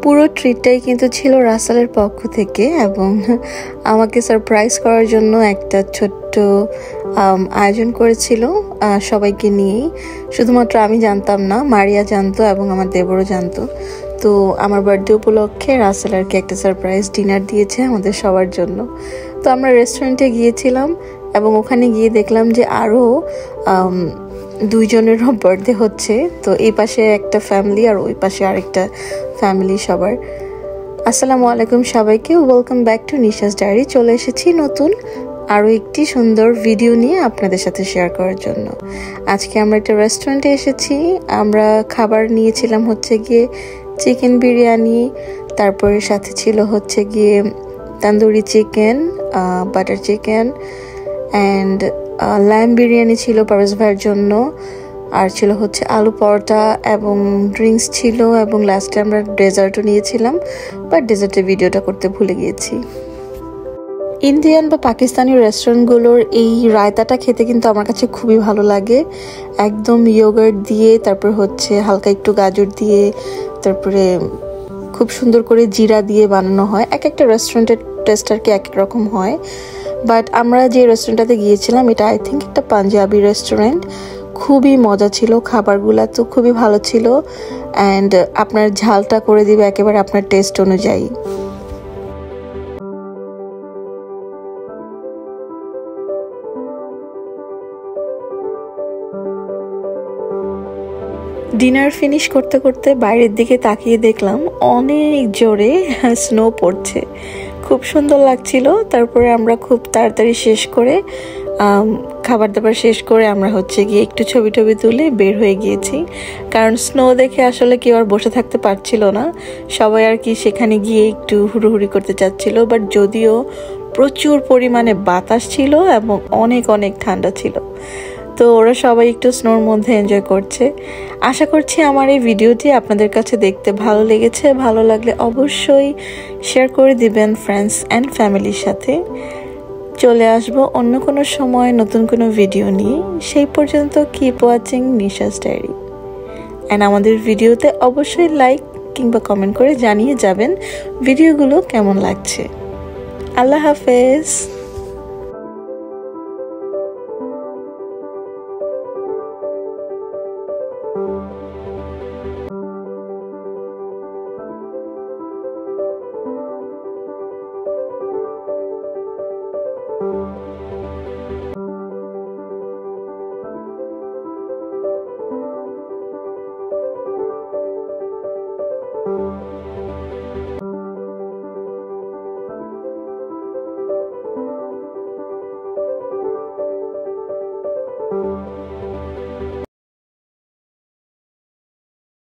পুরো ট্রিটটাই কিন্তু ছিল রাসেলের পক্ষ থেকে এবং আমাকে সারপ্রাইজ করার জন্য একটা ছোট্ট আয়োজন করেছিল সবাইকে নিয়েই। শুধুমাত্র আমি জানতাম না, মারিয়া জানতো এবং আমার দেবরও জানতো। তো আমার বার্থডে উপলক্ষে রাসেল আর কি একটা সারপ্রাইজ ডিনার দিয়েছে আমাদের সবার জন্য। তো আমরা রেস্টুরেন্টে গিয়েছিলাম এবং ওখানে গিয়ে দেখলাম যে আরও দুইজনেরও বার্থডে হচ্ছে। তো এই পাশে একটা ফ্যামিলি আর ওই পাশে আরেকটা ফ্যামিলি সবার। আসসালামু আলাইকুম সবাইকে, welcome back to Nisha's diary. চলে এসেছি নতুন আরও একটি সুন্দর ভিডিও নিয়ে আপনাদের সাথে শেয়ার করার জন্য। আজকে আমরা একটা রেস্টুরেন্টে এসেছি। আমরা খাবার নিয়েছিলাম হচ্ছে গিয়ে চিকেন বিরিয়ানি, তারপরে সাথে ছিল হচ্ছে গিয়ে tandoori chicken, butter chicken and lamb biryani ছিল পারভেজ ভাইয়ের জন্য, আর ছিল হচ্ছে আলু পরোটা এবং ড্রিঙ্কস ছিল, এবং লাস্টে আমরা ডেজার্টও নিয়েছিলাম, বাট ডেজার্টের ভিডিওটা করতে ভুলে গিয়েছি। ইন্ডিয়ান বা পাকিস্তানি রেস্টুরেন্টগুলোর এই রায়তাটা খেতে কিন্তু আমার কাছে খুবই ভালো লাগে। একদম ইয়োগার্ট দিয়ে, তারপর হচ্ছে হালকা একটু গাজর দিয়ে, তারপরে খুব সুন্দর করে জিরা দিয়ে বানানো হয়। এক একটা রেস্টুরেন্টের টেস্ট আর কি এক এক রকম হয়। বাট আমরা যে রেস্টুরেন্টটাতে গিয়েছিলাম এটা আই থিঙ্ক একটা পাঞ্জাবি রেস্টুরেন্ট। খুবই মজা ছিল, খাবারগুলো তো খুবই ভালো ছিল অ্যান্ড আপনার ঝালটা করে দিবে একেবারে আপনার টেস্ট অনুযায়ী। ডিনার ফিনিশ করতে করতে বাইরের দিকে তাকিয়ে দেখলাম অনেক জোরে স্নো পড়ছে, খুব সুন্দর লাগছিল। তারপরে আমরা খুব তাড়াতাড়ি শেষ করে খাবার দাবার শেষ করে আমরা হচ্ছে গিয়ে একটু ছবি টবি তুলে বের হয়ে গিয়েছি, কারণ স্নো দেখে আসলে কেউ আর বসে থাকতে পারছিল না। সবাই আর কি সেখানে গিয়ে একটু হুড়োহুড়ি করতে চাচ্ছিল, বাট যদিও প্রচুর পরিমাণে বাতাস ছিল এবং অনেক অনেক ঠান্ডা ছিল, তো ওরা সবাই একটু স্নোর মধ্যে এনজয় করছে। আশা করছি আমার এই ভিডিওটি আপনাদের কাছে দেখতে ভালো লেগেছে। ভালো লাগলে অবশ্যই শেয়ার করে দিবেন ফ্রেন্ডস অ্যান্ড ফ্যামিলির সাথে। চলে আসবো অন্য কোনো সময় নতুন কোনো ভিডিও নিয়ে। সেই পর্যন্ত keep watching Nisha's diary and আমাদের ভিডিওতে অবশ্যই লাইক কিংবা কমেন্ট করে জানিয়ে যাবেন ভিডিওগুলো কেমন লাগছে। আল্লাহ হাফেজ।